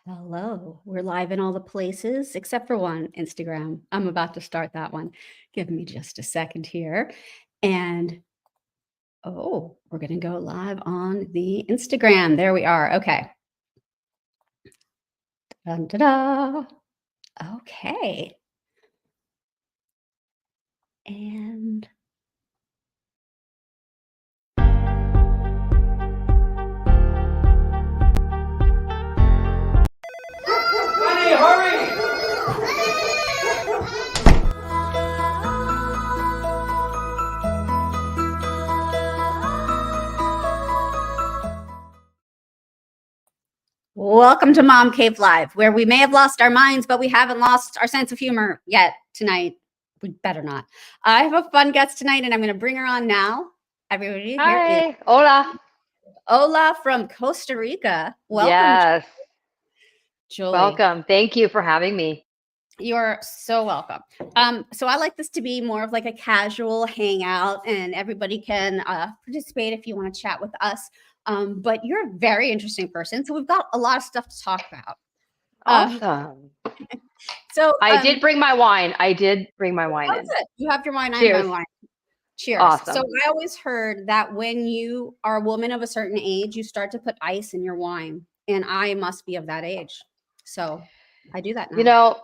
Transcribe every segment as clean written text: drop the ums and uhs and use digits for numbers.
Hello. We're live in all the places except for one, Instagram. I'm about to start that one. Give me just a second here. And we're going to go live on the Instagram. There we are. Okay. Dun, da, da. Okay. And Honey, hurry! welcome to Mom Cave Live, where we may have lost our minds, but we haven't lost our sense of humor yet tonight. We better not. I have a fun guest tonight, and I'm going to bring her on now. Everybody, here is Hi, hola. Ola from Costa Rica. Welcome, Yes, Julie. welcome. Thank you for having me. You're so welcome. So I like this to be more of like a casual hangout, and everybody can participate if you want to chat with us. But you're a very interesting person, so we've got a lot of stuff to talk about. Awesome. So I did bring my wine. I did bring my wine in. good. You have your wine. I have Cheers. my wine. Cheers. Awesome. So I always heard that when you are a woman of a certain age, you start to put ice in your wine, and I must be of that age, so I do that now. You know,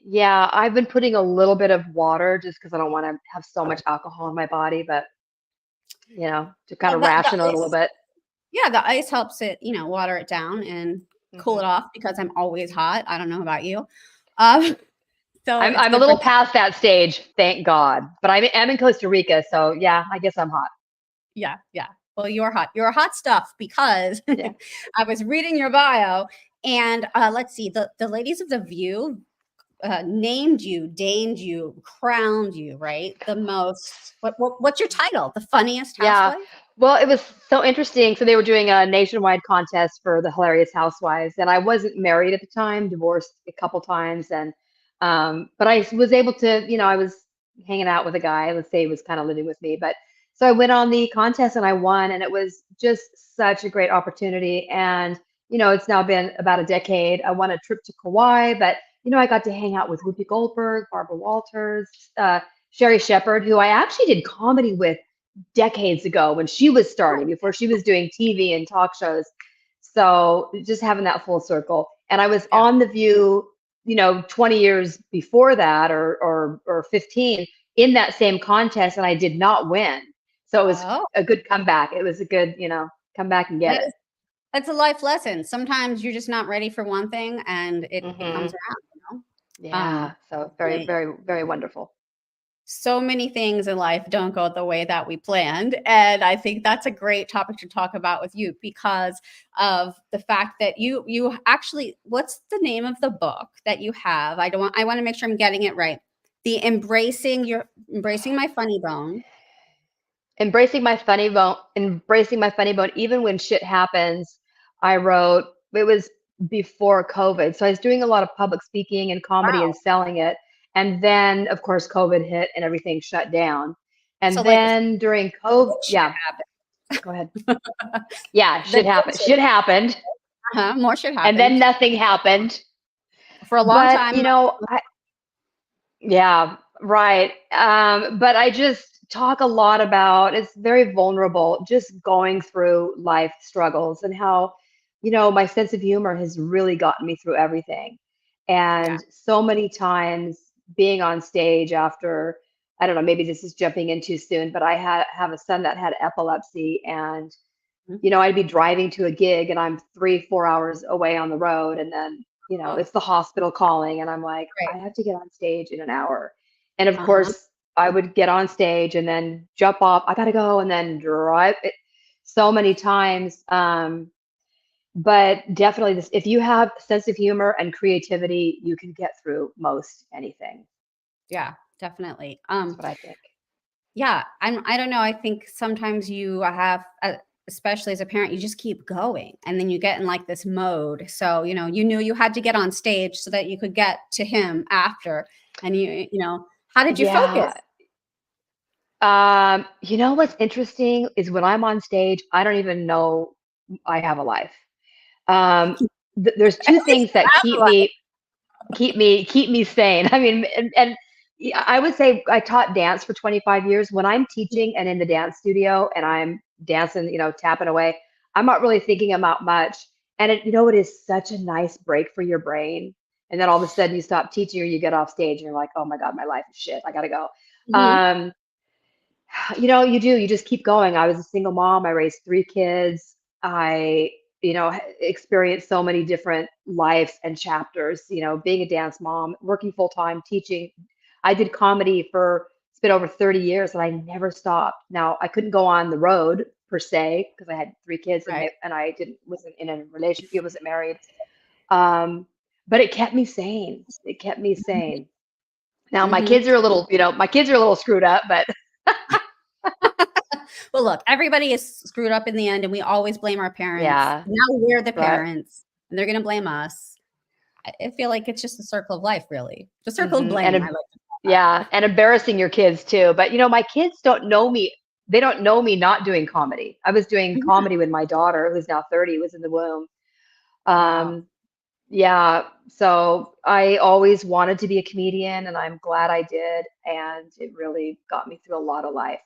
yeah, I've been putting a little bit of water just because I don't want to have so much alcohol in my body, but to kind of The ration it a little ice, bit. yeah, the ice helps it, water it down and cool it Mhm. off because I'm always hot. I don't know about you. Um, so it's I'm a good for little past that stage, thank God. But I'm in Costa Rica, so yeah, I guess I'm hot. yeah, yeah. Well, you're hot. You're hot stuff because Yeah. I was reading your bio and let's see, the ladies of The View named you, deigned you, crowned you, right? The most, what's your title? The funniest Yeah. housewife? Well, it was so interesting. So they were doing a nationwide contest for the Hilarious Housewives, and I wasn't married at the time, divorced a couple times, and but I was able to, I was hanging out with a guy. Let's say he was kind of living with me, but so I went on the contest and I won, and it was just such a great opportunity. And it's now been about a decade. I won a trip to Kauai, but I got to hang out with Whoopi Goldberg, Barbara Walters, Sherry Shepherd, who I actually did comedy with decades ago when she was starting, before she was doing TV and talk shows. So just having that full circle. And I was Yeah. on The View, 20 years before that, or 15, in that same contest, and I did not win. So it was Oh, a good comeback. It was a good, come back and get that it. is, that's a life lesson. Sometimes you're just not ready for one thing and it comes Hmm. around, Yeah. So very, Like, very, very wonderful. so many things in life don't go the way that we planned. And I think that's a great topic to talk about with you because of the fact that you actually, what's the name of the book that you have? I want to make sure I'm getting it right. The embracing my funny bone. Embracing my funny bone, even when shit happens. I wrote, it was before COVID. So I was doing a lot of public speaking and comedy and Wow. selling it. And then, of course, COVID hit and everything shut down. So And like then during good COVID, shit yeah, go ahead. Yeah, the shit good happened. shit, Shit happened. more shit And then happened nothing happened. for a long But, time. yeah, right. But I just talk a lot about, it's very vulnerable, just going through life struggles and how, my sense of humor has really gotten me through everything. Yeah. And so many times being on stage after, I don't know, maybe this is jumping in too soon, but I have a son that had epilepsy, and Mhm. I'd be driving to a gig and I'm 3, 4 hours away on the road. And then, Oh, it's the hospital calling and I'm like, great. I have to get on stage in an hour. And of Uh-huh. course, I would get on stage and then jump off. I got to go and then drive it so many times. But definitely this, if you have a sense of humor and creativity, you can get through most anything. Yeah, definitely. That's what I think. Yeah, I don't know. I think sometimes you have, especially as a parent, you just keep going, and then you get in like this mode. So you knew you had to get on stage so that you could get to him after. And how did you focus? Yeah. What's interesting is when I'm on stage, I don't even know I have a life. Um, there's two things that Right. keep me sane. I mean, and yeah, I would say I taught dance for 25 years. When I'm teaching and in the dance studio and I'm dancing, tapping away, I'm not really thinking about much. And it is such a nice break for your brain. And then all of a sudden you stop teaching or you get off stage and you're like, oh my God, my life is shit. I gotta go. Mhm. Um, you just keep going. I was a single mom. I raised three kids. I, experienced so many different lives and chapters, being a dance mom, working full time, teaching. I did comedy it's been over 30 years and I never stopped. Now, I couldn't go on the road per se because I had three kids and Right. I wasn't in a relationship, wasn't married. Um, but it kept me sane. It kept me sane. Now, Mhm. my kids are a little screwed up, but Well, look, everybody is screwed up in the end, and we always blame our parents. yeah, Now we're the right. parents, and they're gonna blame us. I feel like it's just a circle of life, really. The circle of hmm And blame, I em- like to call that. yeah, and embarrassing your kids too. But my kids don't know me. They don't know me not doing comedy. I was doing Yeah. comedy when my daughter, who's now 30, was in the womb. Wow. Um, yeah, so I always wanted to be a comedian, and I'm glad I did. And it really got me through a lot of life.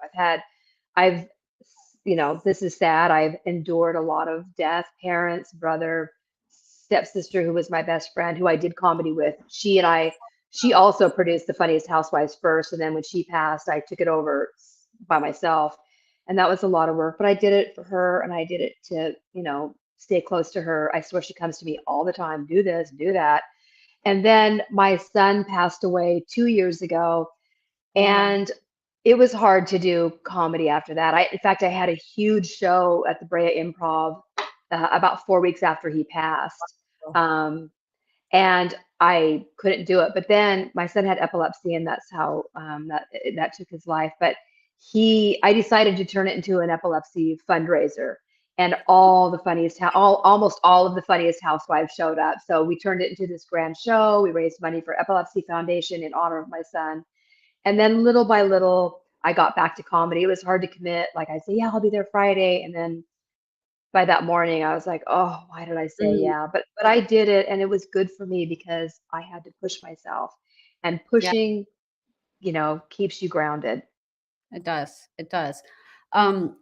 I've, this is sad. I've endured a lot of death, parents, brother, stepsister, who was my best friend, who I did comedy with. She also produced The Funniest Housewives first. And then when she passed, I took it over by myself. And that was a lot of work, but I did it for her and I did it to, stay close to her. I swear she comes to me all the time, do this, do that. And then my son passed away 2 years ago, Yeah. and it was hard to do comedy after that. In fact, I had a huge show at the Brea Improv about 4 weeks after he passed, um, and I couldn't do it. But then my son had epilepsy, and that's how that took his life. But I decided to turn it into an epilepsy fundraiser, and almost all of the funniest housewives showed up. So we turned it into this grand show. We raised money for Epilepsy Foundation in honor of my son, and then little by little, I got back to comedy. It was hard to commit. Like I say, yeah, I'll be there Friday. And then by that morning, I was like, oh, why did I say Mm, yeah? But I did it, and it was good for me because I had to push myself. And yeah, pushing, keeps you grounded. it does. It does. Um,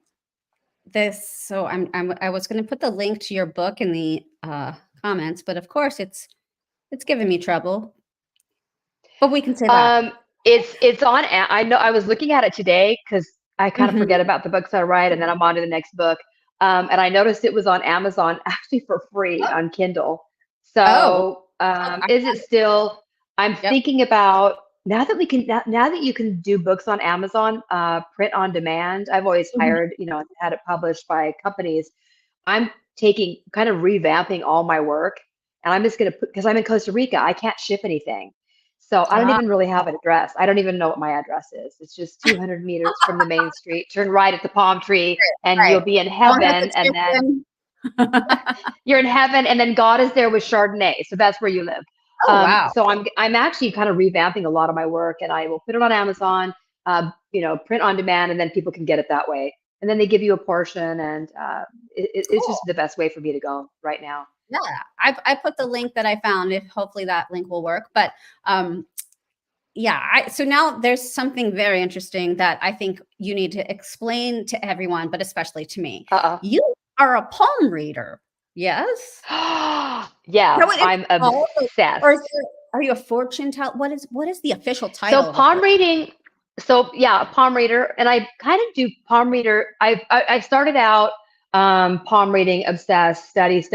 so I was gonna put the link to your book in the comments, but of course it's giving me trouble. But we can say that. Um, it's on. I know I was looking at it today because I kind of forget Mhm. about the books I write, and then I'm on to the next book. And I noticed it was on Amazon actually for free on Kindle. Oh, So look, is it still? I'm yep. thinking about now that you can do books on Amazon, print on demand. I've always Mhm. hired, had it published by companies. I'm taking kind of revamping all my work, and I'm just going to put, because I'm in Costa Rica, I can't ship anything. So I don't Ah, even really have an address. I don't even know what my address is. It's just 200 meters from the main street. Turn right at the palm tree and you'll right. be in No heaven. And then hesitation. you're in heaven, and then God is there with Chardonnay. So that's where you live. Oh, wow. So I'm actually kind of revamping a lot of my work, and I will put it on Amazon, print on demand, and then people can get it that way. And then they give you a portion, and it's Cool. just the best way for me to go right now. Yeah. I put the link that I found, if hopefully that link will work. But yeah, so now there's something very interesting that I think you need to explain to everyone, but especially to me. Uh You are a palm reader. Yes? oh. Is that Yeah, what it's I'm called? Or obsessed. are you a fortune teller? What is the official So title of a palm person? reading, so yeah, a palm reader, and I kind of do palm reader. I started out palm reading obsessed, studied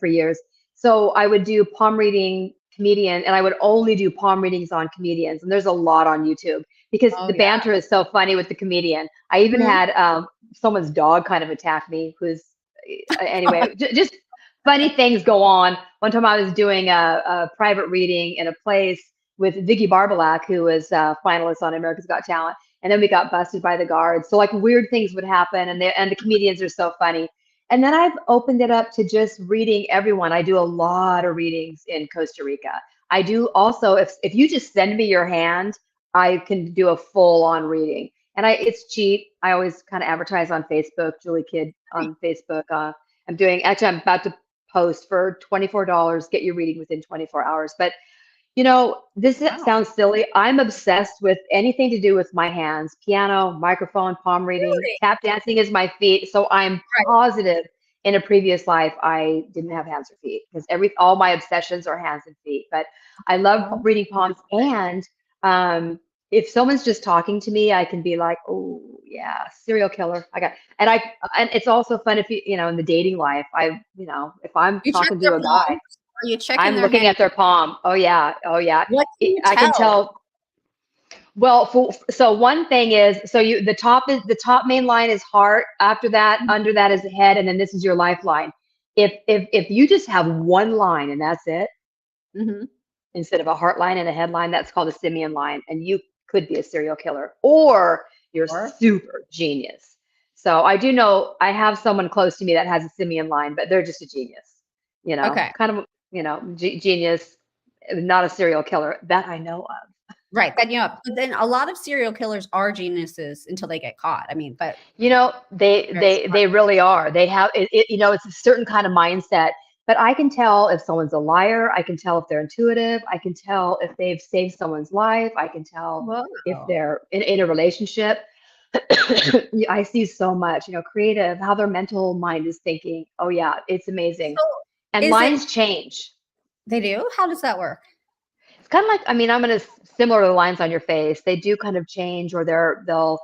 for years. So I would do palm reading comedian, and I would only do palm readings on comedians. And there's a lot on YouTube because Oh, the yeah. banter is so funny with the comedian. I even Mhm. had someone's dog kind of attack me, who's anyway, just funny things go on. One time I was doing a private reading in a place with Vicky Barbalak, who was a finalist on America's Got Talent. And then we got busted by the guards. So like weird things would happen, and the comedians are so funny. And then I've opened it up to just reading everyone. I do a lot of readings in Costa Rica. I do also, if you just send me your hand, I can do a full on reading. And it's cheap. I always kind of advertise on Facebook, Julie Kidd on Facebook. I'm about to post for $24, get your reading within 24 hours. But this Wow. sounds silly. I'm obsessed with anything to do with my hands, piano, microphone, palm reading, Really? tap dancing is my feet. So I'm Right. positive in a previous life I didn't have hands or feet because all my obsessions are hands and feet. But I love Oh, reading palms, and um, if someone's just talking to me, I can be like, oh yeah, serial killer. And it's also fun if in the dating life, if I'm you check talking their to a guy. palms? Are you checking I'm their looking hand? at their palm. Oh yeah. Oh yeah. What can you I can tell? tell. Well, so one thing is, so the top main line is heart. After that, under that is the head, and then this is your lifeline. If you just have one line and that's it, Mhm. instead of a heart line and a headline, that's called a simian line, and you could be a serial killer, or you're Or super genius. So I do know I have someone close to me that has a simian line, but they're just a genius. okay. Kind of genius, not a serial killer that I know of. Right, then, but then a lot of serial killers are geniuses until they get caught. I mean, but They very they smart. they really are. They have it's a certain kind of mindset. But I can tell if someone's a liar. I can tell if they're intuitive. I can tell if they've saved someone's life. I can tell if Whoa. they're in a relationship. Yeah, I see so much, creative, how their mental mind is thinking. Oh yeah, it's amazing. So, And is it lines change. they do? How does that work? It's kind of like, I mean, I'm gonna similar to the lines on your face. They do kind of change, or they'll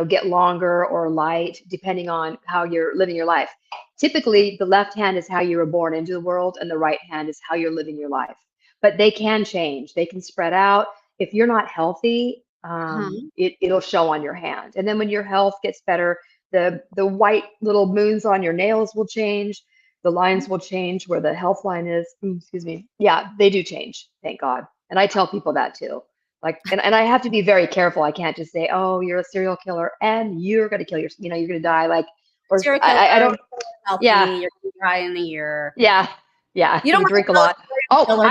get longer or light depending on how you're living your life. Typically, the left hand is how you were born into the world, and the right hand is how you're living your life. But they can change. They can spread out. If you're not healthy, Huh? it'll show on your hand. And then when your health gets better, the white little moons on your nails will change. The lines will change where the health line is. Excuse me. Yeah, they do change. Thank God. And I tell people that too. Like, and I have to be very careful. I can't just say, "Oh, you're a serial killer and you're going to kill you're going to die." Like, or Serial I killer, don't. Yeah, healthy, you're gonna die in a year. yeah, yeah. You don't You want to drink a kill a lot. Oh, serial killer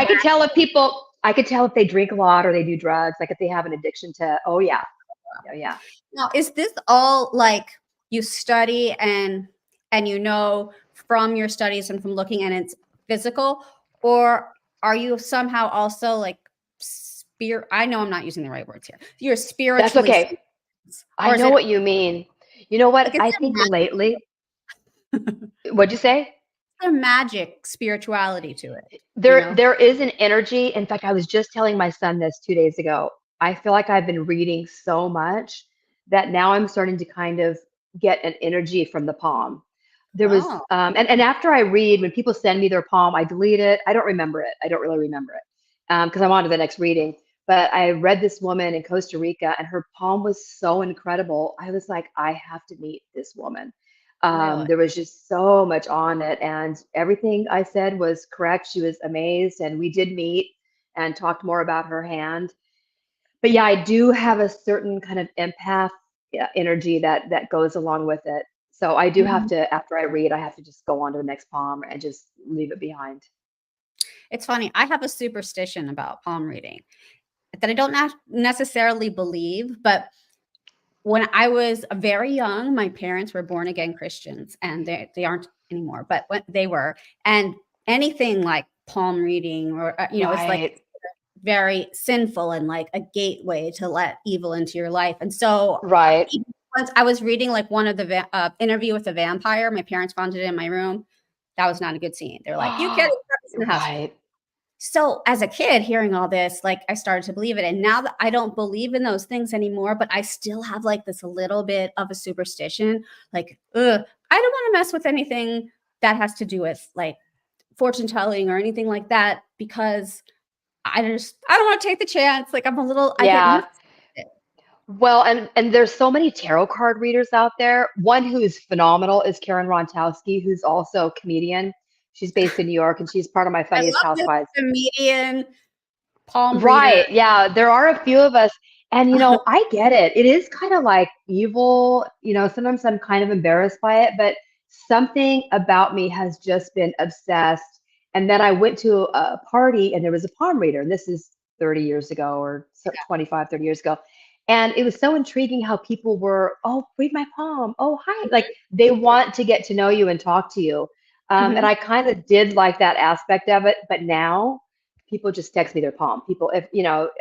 I could tell if they drink a lot or they do drugs. Like if they have an addiction to. Oh yeah, oh yeah. Now, is this all like you study and from your studies and from looking and it's physical, or are you somehow also like spirit? I know I'm not using the right words here. You're That's spiritually, okay. I or is know it what you mean. You know what? like is I think lately. What'd you say? there magic spirituality to it? You There, know? there is an energy. In fact, I was just telling my son this 2 days ago. I feel like I've been reading so much that now I'm starting to kind of get an energy from the palm. There was, Oh, and after I read, when people send me their palm, I delete it. I don't remember it. I don't really remember it because I'm on to the next reading. But I read this woman in Costa Rica, and her palm was so incredible. I was like, I have to meet this woman. really? There was just so much on it, and everything I said was correct. She was amazed, and we did meet and talked more about her hand. But yeah, I do have a certain kind of empath, yeah, energy that goes along with it. So I do have Mhm. to, after I read, I have to just go on to the next palm and just leave it behind. It's funny. I have a superstition about palm reading that I don't necessarily believe, but when I was very young, my parents were born again Christians, and they aren't anymore, but when they were, and anything like palm reading or it's like Right, very sinful and like a gateway to let evil into your life. And so right. even once I was reading like one of the interview with a vampire, my parents found it in my room. That was not a good scene. They're like, "You can't have this in the house." Right. So as a kid hearing all this, like I started to believe it. And now that I don't believe in those things anymore, but I still have like this a little bit of a superstition. Like, ugh, I don't want to mess with anything that has to do with like fortune telling or anything like that because I don't want to take the chance. Like I get Yeah. nervous. Well, and there's so many tarot card readers out there. One who's phenomenal is Karen Rontowski, who's also a comedian. She's based in New York, and she's part of my I Funniest love this Housewives. comedian palm reader. Right. Yeah, there are a few of us. And I get it. It is kind of like evil. Sometimes I'm kind of embarrassed by it, but something about me has just been obsessed. And then I went to a party and there was a palm reader. And this is 30 years ago or 25, 30 years ago. And it was so intriguing how people were, oh, read my palm. Oh, hi. Like they want to get to know you and talk to you. And I kind of did like that aspect of it, but now people just text me their palm. People, if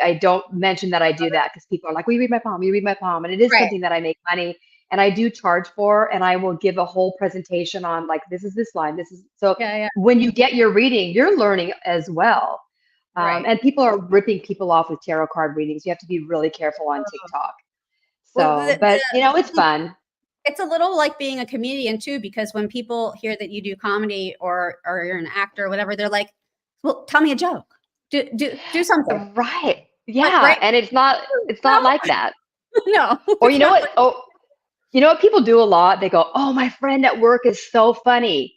I don't mention that I do that because people are like, "Will you read my palm? Will you read my palm?" And it is Right. something that I make money and I do charge for, and I will give a whole presentation on like this is this line, this is so. Yeah. Yeah. When you get your reading, you're learning as well. Right. And people are ripping people off with tarot card readings. You have to be really careful on TikTok. Well, So, but it's fun. it's a little like being a comedian too, because when people hear that you do comedy or you're an actor or whatever, they're like, "Well, tell me a joke. Do something." Right. Like, Yeah. right? And it's not No, like that. no, Or it's not like. you know what people do a lot? They go, "Oh, my friend at work is so funny.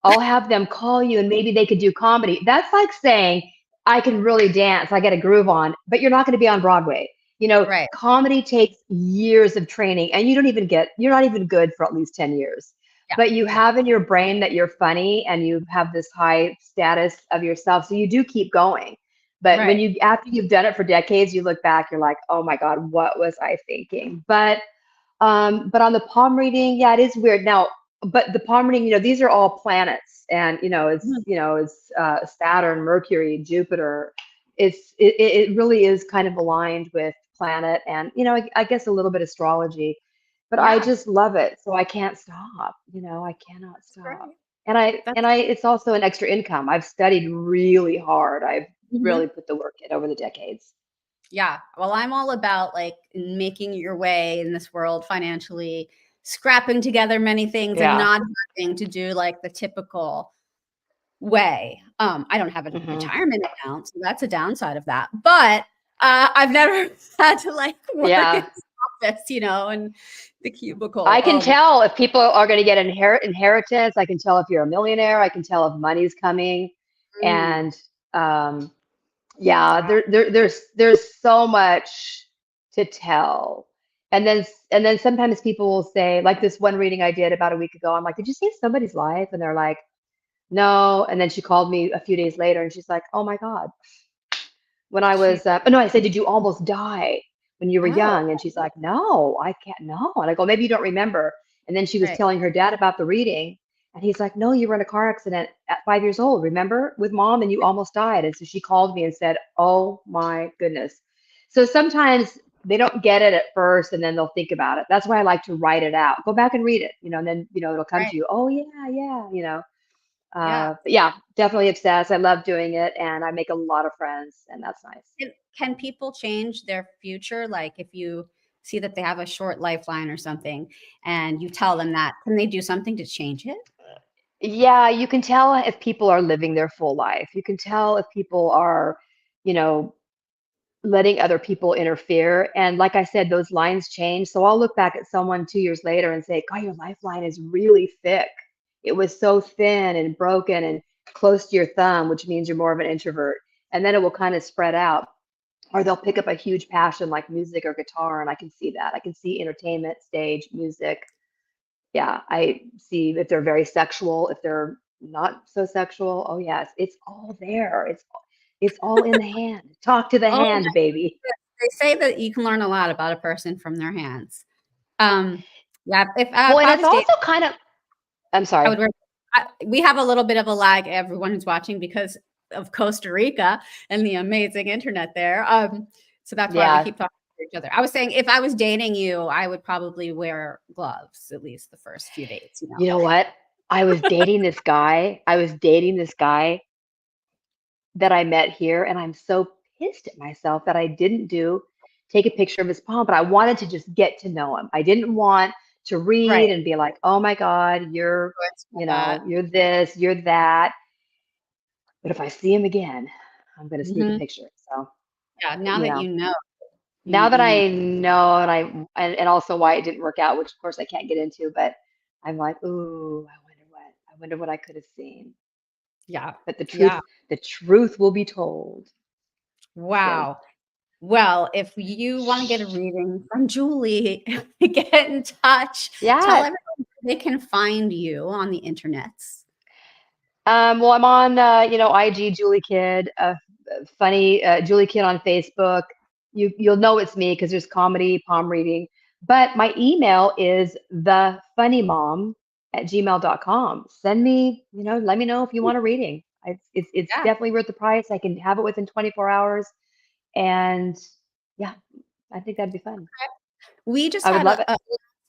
I'll have them call you and maybe they could do comedy." That's like saying, "I can really dance. I get a groove on," but you're not going to be on Broadway. Right. Comedy takes years of training and you're not even good for at least 10 years. Yeah. But you Yeah. have in your brain that you're funny and you have this high status of yourself. So you do keep going. But Right. after you've done it for decades, you look back, you're like, "Oh my God, what was I thinking?" But on the palm reading, yeah, it is weird. Now, but the palm reading, these are all planets, and Mhm. it's Saturn, Mercury, Jupiter. It really is kind of aligned with planet, and I guess a little bit astrology, but I Yeah. just love it, so I can't stop. I cannot That's stop. great. And That's. it's also an extra income. I've studied really hard. I've Mhm. really put the work in over the decades. Yeah. Well, I'm all about like making your way in this world financially, scrapping together many things and Yeah. not having to do like the typical way. I don't have a Hmm. retirement account, so that's a downside of that. But I've never had to like work in Yeah. this office, and the cubicle. I can tell if people are going to get inheritance. I can tell if you're a millionaire. I can tell if money's coming. Mm, And um, yeah, wow. there's so much to tell. And then sometimes people will say, like this one reading I did about a week ago, I'm like, "Did you see somebody's life?" And they're like, "No." And then she called me a few days later and she's like, "Oh my God, when I She, was, no, I said, did you almost die when you were oh, young?" And she's like, "No, I can't, no." And I go, "Maybe you don't remember." And then she was right, telling her dad about the reading. And he's like, "No, you were in a car accident at 5 years old, remember, with mom, and you almost died." And so she called me and said, "Oh my goodness." So sometimes they don't get it at first and then they'll think about it. That's why I like to write it out. Go back and read it, and then, it'll come right, to you. Oh, yeah, yeah. yeah. But yeah, definitely obsessed. I love doing it and I make a lot of friends, and that's nice. Can people change their future? Like if you see that they have a short lifeline or something, and you tell them that, can they do something to change it? Yeah, you can tell if people are living their full life. You can tell if people are, you know, letting other people interfere. And like I said, those lines change. So I'll look back at someone 2 years later and say, "God, your lifeline is really thick. It was so thin and broken and close to your thumb, which means you're more of an introvert." And then it will kind of spread out. Or they'll pick up a huge passion like music or guitar, and I can see that. I can see entertainment, stage, music. Yeah, I see if they're very sexual, if they're not so sexual. Oh yes, it's all there. It's all in the hand. Talk to the Oh, hand, baby. they say that you can learn a lot about a person from their hands. Um, yeah, Well, if and I it's was dating, also kind of, I'm I sorry. would. We have a little bit of a lag, everyone who's watching, because of Costa Rica and the amazing internet there. So that's why we Yeah, keep talking to each other. I was saying, if I was dating you, I would probably wear gloves at least the first few dates. you know what? I was dating this guy that I met here, and I'm so pissed at myself that I didn't take a picture of his palm, but I wanted to just get to know him. I didn't want to Right. read and be like, "Oh my God, It's that. you're this, you're that." But if I see him again, I'm gonna sneak a Mhm. picture. So, Yeah. Now you that know, you know, now that you know. I know and also why it didn't work out, which of course I can't get into, but I'm like, "Ooh, I wonder what I could have seen." Yeah. But Yeah. the truth will be told soon. Wow. Well, if you want to get a reading from Julie, get in touch. Tell Yeah. everyone where they can find you on the internets. Well, I'm on, IG Julie Kid, funny Julie Kid on Facebook. You'll know it's me because there's comedy, palm reading. But my email is thefunnymom gmail.com. Send me, let me know if you want a reading. It's Yeah. definitely worth the price. I can have it within 24 hours. And yeah, I think that'd be fun. We just I would had love it. a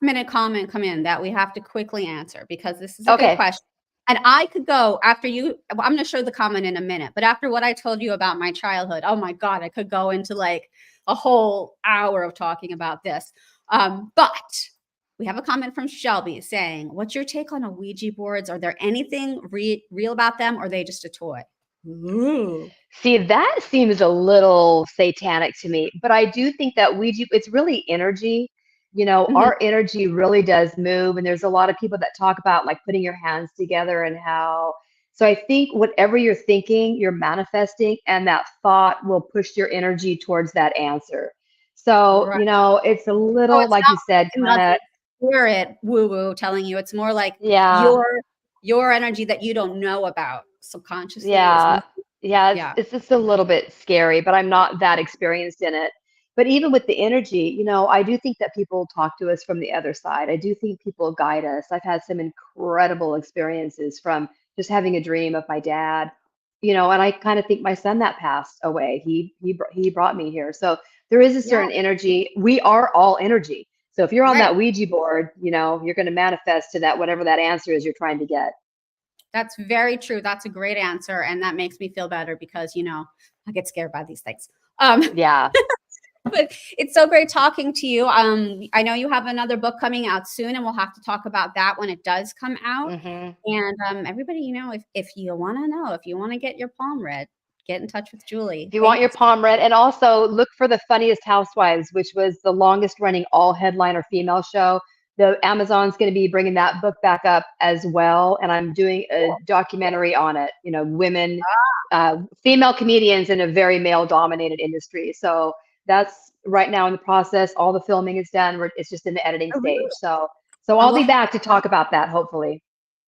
minute comment come in that we have to quickly answer because this is a good Okay. question. And I could go after you. I'm going to show the comment in a minute, but after what I told you about my childhood, oh my God, I could go into like a whole hour of talking about this. But we have a comment from Shelby saying, "What's your take on a Ouija boards? Are there anything real about them, or are they just a toy?" Ooh. See, that seems a little satanic to me, but I do think that it's really energy. Mhm. Our energy really does move. And there's a lot of people that talk about like putting your hands together and how. So I think whatever you're thinking, you're manifesting, and that thought will push your energy towards that answer. So, Right. it's a So little, it's like you said, not kind another of, spirit woo-woo telling you. It's more like yeah. your energy that you don't know about subconsciously is Yeah, yeah, it's yeah. it's just a little bit scary, but I'm not that experienced in it. But even with the energy, I do think that people talk to us from the other side. I do think people guide us. I've had some incredible experiences from just having a dream of my dad, and I kind of think my son that passed away. He brought me here. So there is a Yeah, certain energy. We are all energy. So if you're on right. that Ouija board, you're going to manifest to that whatever that answer is you're trying to get. That's very true. That's a great answer, and that makes me feel better because, I get scared by these things. Um, Yeah. but it's so great talking to you. I know you have another book coming out soon, and we'll have to talk about that when it does come out. hmm And, everybody, if you wanna know, if you wanna get your palm read, get in touch with Julie. If you want Thank your you so palm read, and also look for The Funniest Housewives, which was the longest running all headliner female show. The Amazon's going to be bringing that book back up as well, and I'm doing a cool. documentary on it. Women, female comedians in a very male-dominated industry. So that's right now in the process. All the filming is done. It's just in the editing Oh, stage. really? So Oh, I'll be well, back to talk about that hopefully.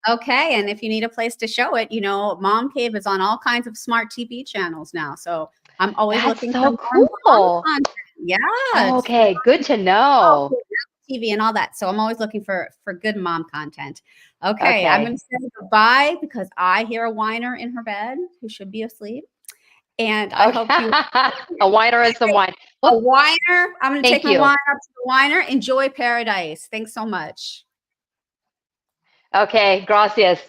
okay, and if you need a place to show it, Mom Cave is on all kinds of smart TV channels now, so I'm always That's looking for so more mom cool. content. Yes, for Okay, good to oh, know. for TV and all that, so I'm always looking for good mom content. Okay, I'm gonna Okay. say goodbye because I hear a whiner in her bed who should be asleep, and I hope Okay. you A winer and some wine. a Well, whiner. I'm gonna take thank my you. wine up to the whiner. Enjoy paradise. Thanks so much. Okay, gracias.